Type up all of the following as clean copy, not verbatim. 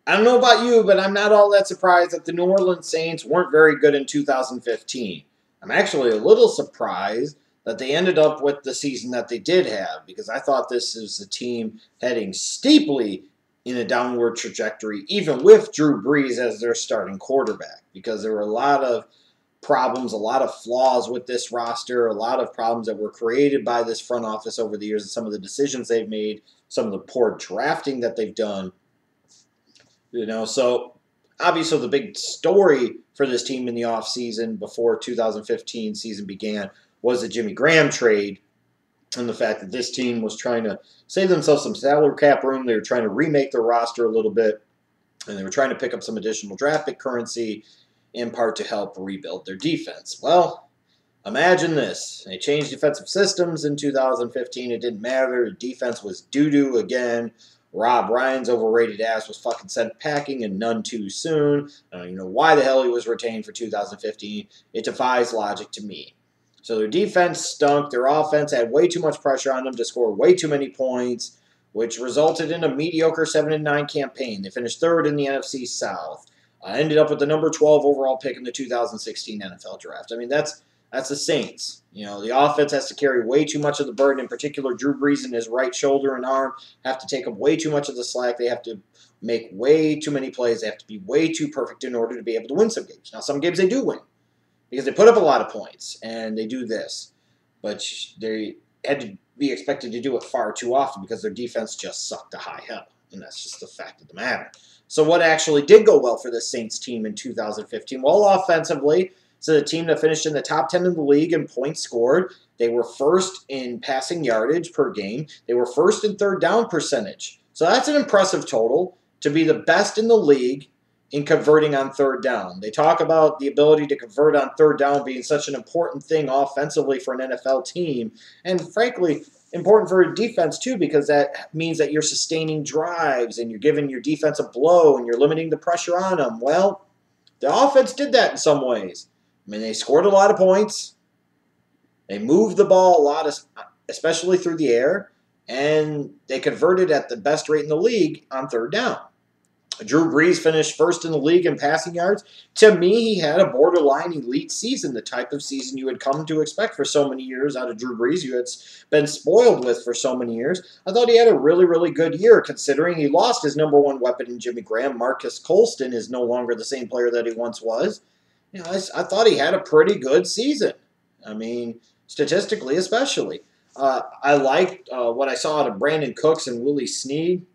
I don't know about you, but I'm not all that surprised that the New Orleans Saints weren't very good in 2015. I'm actually a little surprised that they ended up with the season that they did have, because I thought this is a team heading steeply in a downward trajectory, even with Drew Brees as their starting quarterback, because there were a lot of problems, a lot of flaws with this roster, a lot of problems that were created by this front office over the years, and some of the decisions they've made, some of the poor drafting that they've done. So obviously the big story for this team in the offseason before 2015 season began was the Jimmy Graham trade, and the fact that this team was trying to save themselves some salary cap room. They were trying to remake their roster a little bit, and they were trying to pick up some additional draft pick currency in part to help rebuild their defense. Well, imagine this. They changed defensive systems in 2015. It didn't matter. The defense was doo-doo again. Rob Ryan's overrated ass was fucking sent packing, and none too soon. I don't even know why the hell he was retained for 2015. It defies logic to me. So their defense stunk. Their offense had way too much pressure on them to score way too many points, which resulted in a mediocre 7-9 campaign. They finished third in the NFC South. Ended up with the number 12 overall pick in the 2016 NFL Draft. I mean, that's the Saints. The offense has to carry way too much of the burden. In particular, Drew Brees and his right shoulder and arm have to take up way too much of the slack. They have to make way too many plays. They have to be way too perfect in order to be able to win some games. Now, some games they do win because they put up a lot of points, and they do this. But they had to be expected to do it far too often because their defense just sucked to high hell. And that's just the fact of the matter. So what actually did go well for the Saints team in 2015? Well, offensively, so the team that finished in the top 10 in the league in points scored. They were first in passing yardage per game. They were first in third down percentage. So that's an impressive total to be the best in the league in converting on third down. They talk about the ability to convert on third down being such an important thing offensively for an NFL team. And frankly, important for a defense too, because that means that you're sustaining drives and you're giving your defense a blow and you're limiting the pressure on them. Well, the offense did that in some ways. I mean, they scored a lot of points. They moved the ball a lot, especially through the air, and they converted at the best rate in the league on third down. Drew Brees finished first in the league in passing yards. To me, he had a borderline elite season, the type of season you had come to expect for so many years out of Drew Brees, you had been spoiled with for so many years. I thought he had a really, really good year, considering he lost his number one weapon in Jimmy Graham. Marcus Colston is no longer the same player that he once was. I thought he had a pretty good season. I mean, statistically especially. I liked what I saw out of Brandon Cooks and Willie Snead.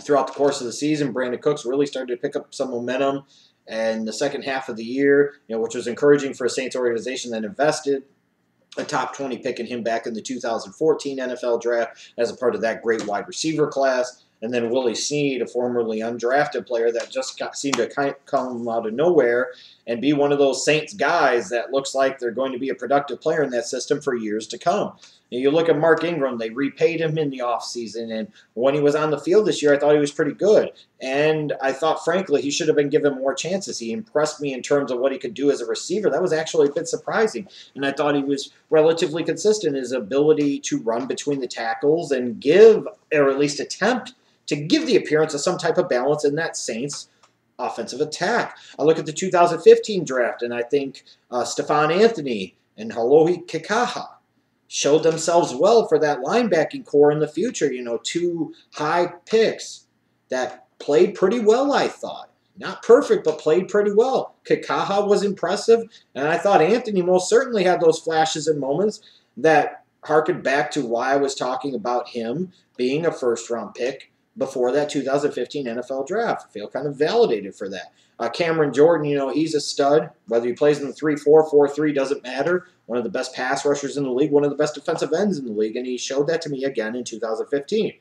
Throughout the course of the season, Brandon Cooks really started to pick up some momentum in the second half of the year, which was encouraging for a Saints organization that invested a top 20 pick in him back in the 2014 NFL Draft as a part of that great wide receiver class. And then Willie Snead, a formerly undrafted player that just seemed to come out of nowhere and be one of those Saints guys that looks like they're going to be a productive player in that system for years to come. You look at Mark Ingram, they repaid him in the offseason, and when he was on the field this year, I thought he was pretty good. And I thought, frankly, he should have been given more chances. He impressed me in terms of what he could do as a receiver. That was actually a bit surprising. And I thought he was relatively consistent in his ability to run between the tackles and give, or at least attempt, to give the appearance of some type of balance in that Saints offensive attack. I look at the 2015 draft, and I think Stephon Anthony and Halohi Kikaha showed themselves well for that linebacking core in the future. Two high picks that played pretty well, I thought. Not perfect, but played pretty well. Kikaha was impressive, and I thought Anthony most certainly had those flashes and moments that harkened back to why I was talking about him being a first-round pick before that 2015 NFL Draft. I feel kind of validated for that. Cameron Jordan, he's a stud. Whether he plays in the 3-4, 4-3, doesn't matter. One of the best pass rushers in the league, one of the best defensive ends in the league, and he showed that to me again in 2015.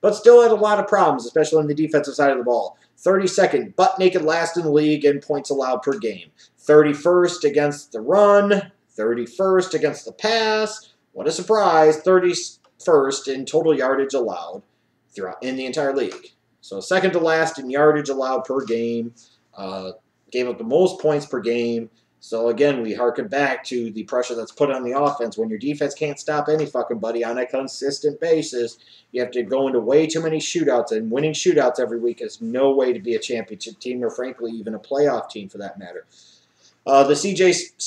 But still had a lot of problems, especially on the defensive side of the ball. 32nd, butt-naked last in the league in points allowed per game. 31st against the run. 31st against the pass. What a surprise. 31st in total yardage allowed throughout in the entire league. So second to last in yardage allowed per game. Gave up the most points per game. So again, we harken back to the pressure that's put on the offense. When your defense can't stop any fucking buddy on a consistent basis, you have to go into way too many shootouts, and winning shootouts every week is no way to be a championship team, or frankly, even a playoff team for that matter. The CJ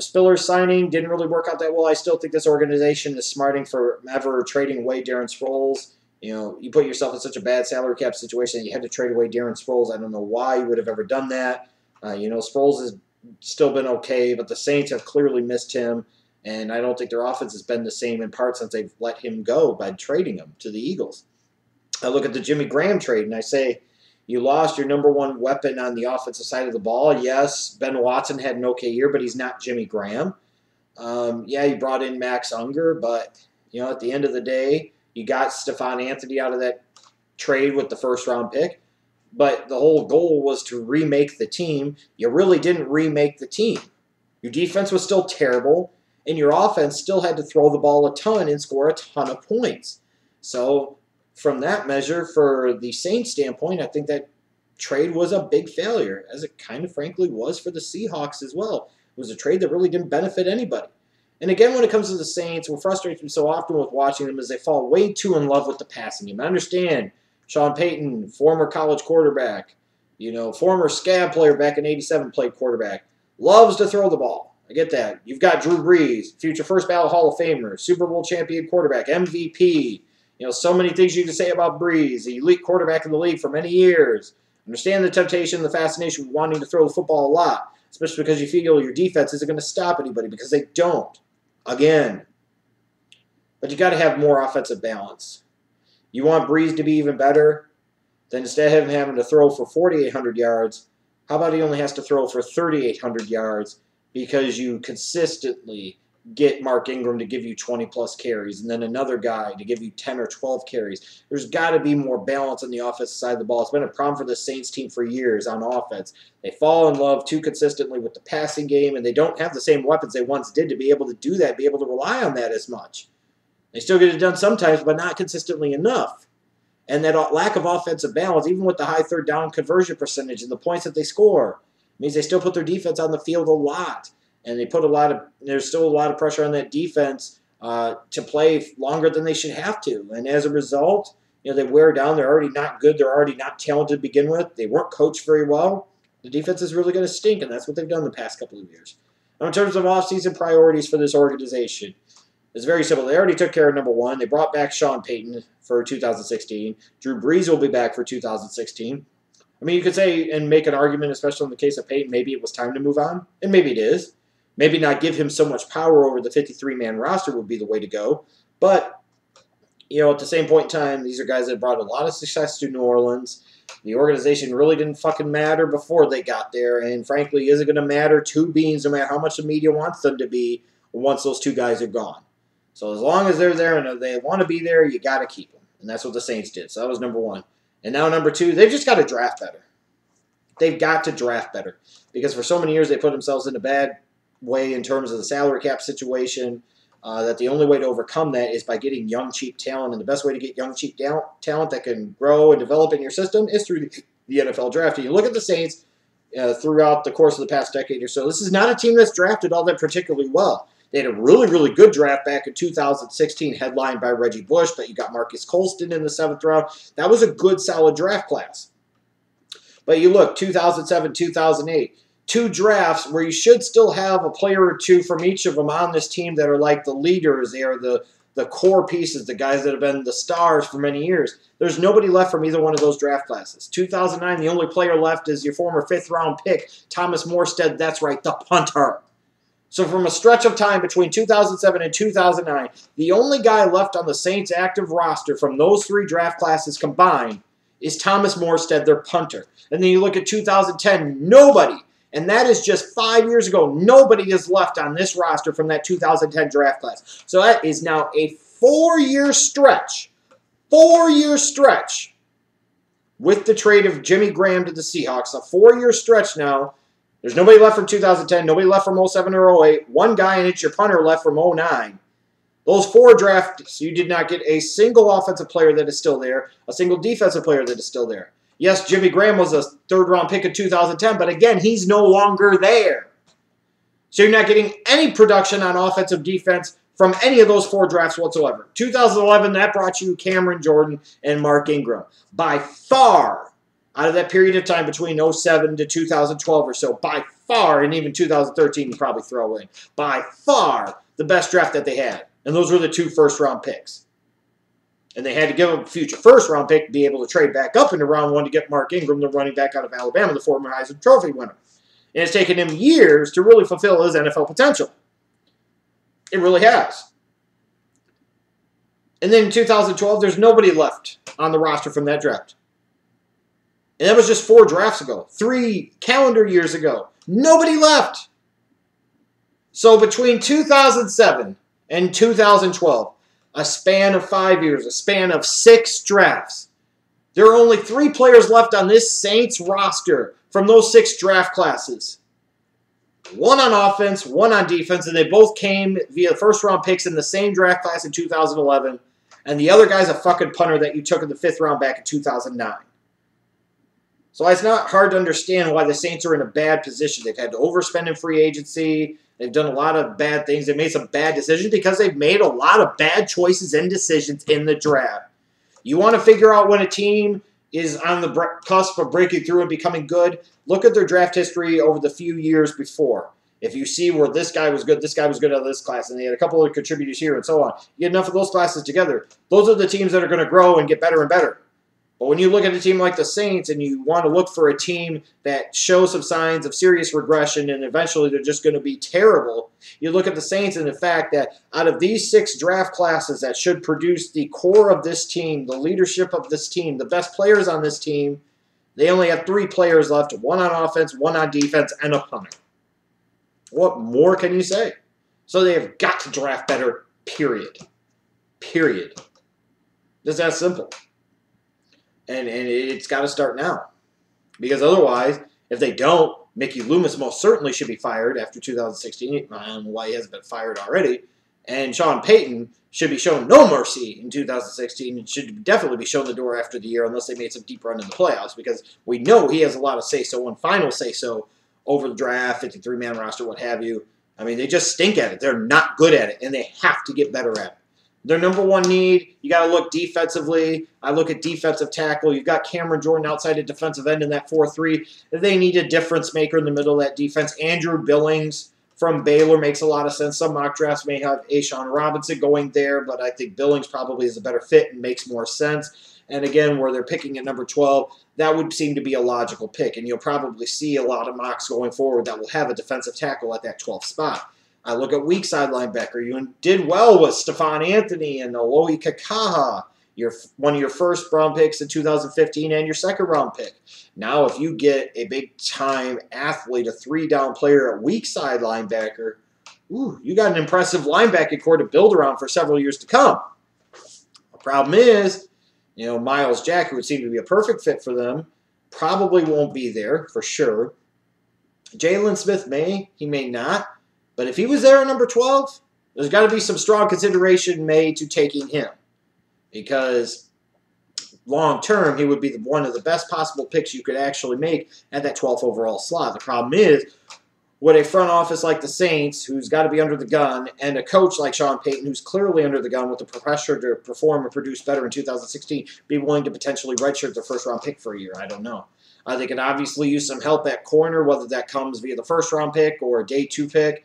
Spiller signing didn't really work out that well. I still think this organization is smarting for ever trading away Darren Sproles. You know, you put yourself in such a bad salary cap situation that you had to trade away Darren Sproles. I don't know why you would have ever done that. Sproles has still been okay, but the Saints have clearly missed him, and I don't think their offense has been the same in part since they've let him go by trading him to the Eagles. I look at the Jimmy Graham trade, and I say, you lost your number one weapon on the offensive side of the ball. Yes, Ben Watson had an okay year, but he's not Jimmy Graham. You brought in Max Unger, but at the end of the day, you got Stephon Anthony out of that trade with the first-round pick. But the whole goal was to remake the team. You really didn't remake the team. Your defense was still terrible, and your offense still had to throw the ball a ton and score a ton of points. So from that measure, for the Saints standpoint, I think that trade was a big failure, as it kind of frankly was for the Seahawks as well. It was a trade that really didn't benefit anybody. And again, when it comes to the Saints, what frustrates me so often with watching them is they fall way too in love with the passing game. I understand Sean Payton, former college quarterback, former scab player back in '87, played quarterback, loves to throw the ball. I get that. You've got Drew Brees, future first ballot Hall of Famer, Super Bowl champion quarterback, MVP. So many things you can say about Brees, the elite quarterback in the league for many years. Understand the temptation, the fascination with wanting to throw the football a lot, especially because you feel your defense isn't going to stop anybody, because they don't. Again. But you got to have more offensive balance. You want Brees to be even better? Then instead of him having to throw for 4,800 yards, how about he only has to throw for 3,800 yards because you consistently get Mark Ingram to give you 20-plus carries and then another guy to give you 10 or 12 carries. There's got to be more balance on the offensive side of the ball. It's been a problem for the Saints team for years on offense. They fall in love too consistently with the passing game, and they don't have the same weapons they once did to be able to do that, be able to rely on that as much. They still get it done sometimes, but not consistently enough. And that lack of offensive balance, even with the high third down conversion percentage and the points that they score, means they still put their defense on the field a lot. And there's still a lot of pressure on that defense to play longer than they should have to. And as a result, they wear down. They're already not good. They're already not talented to begin with. They weren't coached very well. The defense is really going to stink, and that's what they've done the past couple of years. Now, in terms of offseason priorities for this organization, it's very simple. They already took care of number one. They brought back Sean Payton for 2016. Drew Brees will be back for 2016. I mean, you could say and make an argument, especially in the case of Payton, maybe it was time to move on. And maybe it is. Maybe not give him so much power over the 53-man roster would be the way to go. But, at the same point in time, these are guys that brought a lot of success to New Orleans. The organization really didn't fucking matter before they got there. And frankly, is it going to matter two beans no matter how much the media wants them to be once those two guys are gone? So as long as they're there and they want to be there, you got to keep them. And that's what the Saints did. So that was number one. And now number two, they've just got to draft better. They've got to draft better. Because for so many years they put themselves in a bad way in terms of the salary cap situation, that the only way to overcome that is by getting young, cheap talent. And the best way to get young, cheap talent that can grow and develop in your system is through the NFL draft. And you look at the Saints throughout the course of the past decade or so, this is not a team that's drafted all that particularly well. They had a really, really good draft back in 2016, headlined by Reggie Bush, but you got Marcus Colston in the 7th round. That was a good, solid draft class. But you look, 2007, 2008, two drafts where you should still have a player or two from each of them on this team that are like the leaders. They are the core pieces, the guys that have been the stars for many years. There's nobody left from either one of those draft classes. 2009, the only player left is your former 5th-round pick, Thomas Morstead. That's right, the punter. So from a stretch of time between 2007 and 2009, the only guy left on the Saints' active roster from those three draft classes combined is Thomas Morstead, their punter. And then you look at 2010, nobody, and that is just 5 years ago, nobody is left on this roster from that 2010 draft class. So that is now a 4-year stretch, with the trade of Jimmy Graham to the Seahawks, a 4-year stretch now. There's nobody left from 2010, nobody left from 07 or 08. One guy, and it's your punter, left from 09. Those 4 drafts, you did not get a single offensive player that is still there, a single defensive player that is still there. Yes, Jimmy Graham was a 3rd-round pick in 2010, but again, he's no longer there. So you're not getting any production on offensive defense from any of those 4 drafts whatsoever. 2011, that brought you Cameron Jordan and Mark Ingram. By far, out of that period of time between 07 to 2012 or so, by far, and even 2013 you probably throw in, by far the best draft that they had. And those were the 2 first-round picks. And they had to give up a future first-round pick to be able to trade back up into round 1 to get Mark Ingram, the running back out of Alabama, the former Heisman Trophy winner. And it's taken him years to really fulfill his NFL potential. It really has. And then in 2012, there's nobody left on the roster from that draft. And that was just 4 drafts ago. 3 calendar years ago. Nobody left. So between 2007 and 2012, a span of 5 years, a span of 6 drafts, there are only 3 players left on this Saints roster from those 6 draft classes. 1 on offense, 1 on defense, and they both came via first-round picks in the same draft class in 2011. And the other guy's a fucking punter that you took in the 5th round back in 2009. So it's not hard to understand why the Saints are in a bad position. They've had to overspend in free agency. They've done a lot of bad things. They've made some bad decisions because they've made a lot of bad choices and decisions in the draft. You want to figure out when a team is on the cusp of breaking through and becoming good, look at their draft history over the few years before. If you see where this guy was good out of this class, and they had a couple of contributors here and so on, you get enough of those classes together. Those are the teams that are going to grow and get better and better. But when you look at a team like the Saints and you want to look for a team that shows some signs of serious regression and eventually they're just going to be terrible, you look at the Saints and the fact that out of these 6 draft classes that should produce the core of this team, the leadership of this team, the best players on this team, they only have 3 players left, 1 on offense, 1 on defense, and a punter. What more can you say? So they have got to draft better, period. Period. Just that simple. And it's got to start now. Because otherwise, if they don't, Mickey Loomis most certainly should be fired after 2016. I don't know why he hasn't been fired already. And Sean Payton should be shown no mercy in 2016 and should definitely be shown the door after the year unless they made some deep run in the playoffs because we know he has a lot of say-so and final say-so over the draft, 53-man roster, what have you. I mean, they just stink at it. They're not good at it, and they have to get better at it. Their number 1 need, you got to look defensively. I look at defensive tackle. You've got Cameron Jordan outside of defensive end in that 4-3. They need a difference maker in the middle of that defense. Andrew Billings from Baylor makes a lot of sense. Some mock drafts may have Ashawn Robinson going there, but I think Billings probably is a better fit and makes more sense. And again, where they're picking at number 12, that would seem to be a logical pick. And you'll probably see a lot of mocks going forward that will have a defensive tackle at that 12th spot. I look at weak side linebacker. You did well with Stephon Anthony and Alohi Kakaha, one of your first round picks in 2015 and your second round pick. Now, if you get a big-time athlete, a 3-down player at weak side linebacker, you got an impressive linebacking core to build around for several years to come. The problem is, Miles Jack, who would seem to be a perfect fit for them, probably won't be there for sure. Jalen Smith he may not. But if he was there at number 12, there's got to be some strong consideration made to taking him. Because long term, he would be one of the best possible picks you could actually make at that 12th overall slot. The problem is, would a front office like the Saints, who's got to be under the gun, and a coach like Sean Payton, who's clearly under the gun with the pressure to perform and produce better in 2016, be willing to potentially redshirt their first-round pick for a year? I don't know. They can obviously use some help at corner, whether that comes via the first-round pick or a day 2 pick.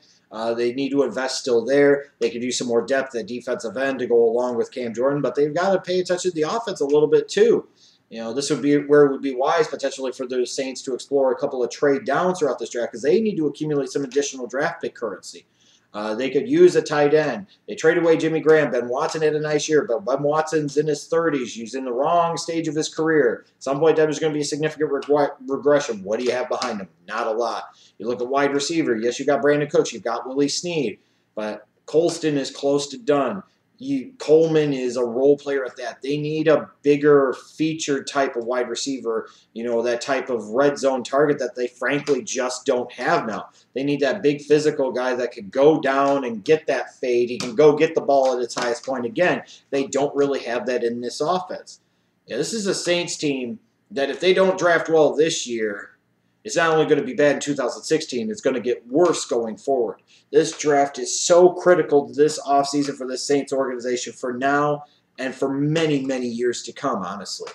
They need to invest still there. They could use some more depth at defensive end to go along with Cam Jordan, but they've got to pay attention to the offense a little bit too. This would be where it would be wise potentially for the Saints to explore a couple of trade downs throughout this draft because they need to accumulate some additional draft pick currency. They could use a tight end. They trade away Jimmy Graham. Ben Watson had a nice year, but Ben Watson's in his 30s. He's in the wrong stage of his career. At some point, there's going to be a significant regression. What do you have behind him? Not a lot. You look at wide receiver. Yes, you got Brandon Cooks. You've got Willie Snead, but Colston is close to done. Coleman is a role player at that. They need a bigger featured type of wide receiver, that type of red zone target that they frankly just don't have now. They need that big physical guy that can go down and get that fade. He can go get the ball at its highest point. Again, they don't really have that in this offense. This is a Saints team that if they don't draft well this year, It's not only going to be bad in 2016, it's going to get worse going forward. This draft is so critical to this offseason for this Saints organization for now and for many, many years to come, honestly.